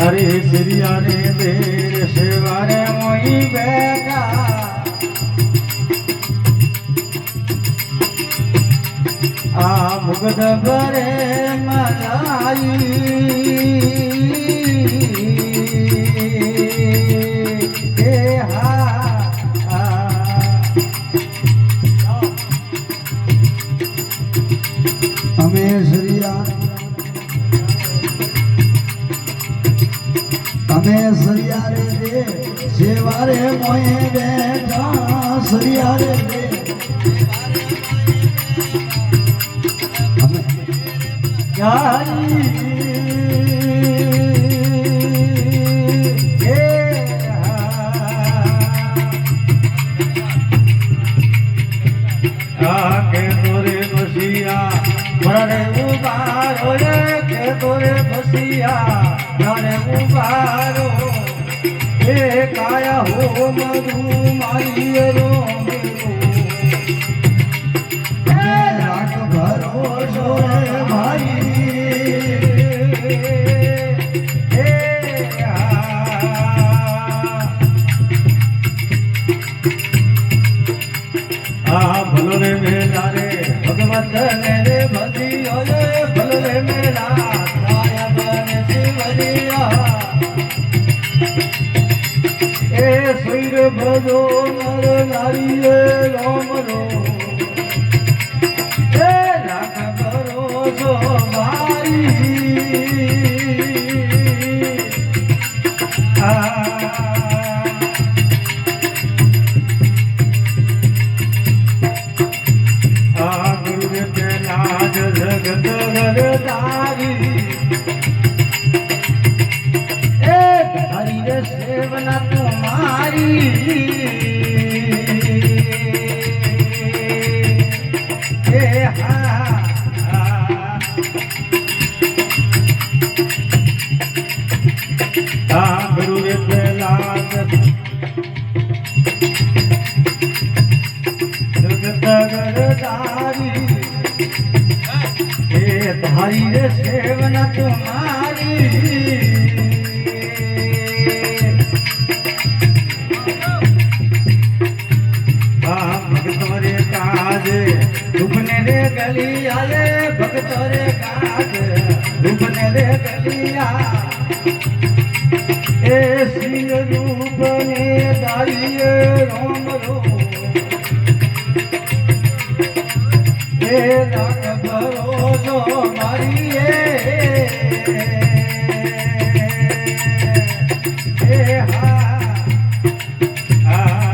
अरे सिरिया ने देर सेवारे मोई बेटा आ मुगद भरे मलाई हमें सरियारे दे सेवारे मोए बेटा सरियारे दे के तोरे बसिया मरे उबारो के तोरे बसिया मरे उबारो ए काया हो मधु मारिए रो राख भरोसो रे भाई भलो रे मेरा रे भगवत रे भजियो रे भलो रे मेरा राया बने शिवरिया ए सुर भजो नर नारी राम रो ए राख भरोसो भाई जगत गरदारी हरि रे सेवना तुम्हारी गुरु रे प्रहलाद जगत गरदारी हरि रे सेवना तुम्हारी भक्त रे काज डूबने रे गलिया रे भक्त रे काज डूबने रे गलिया ए सिंह रूप में दारिये राम रो ए राख भरोसो मारिए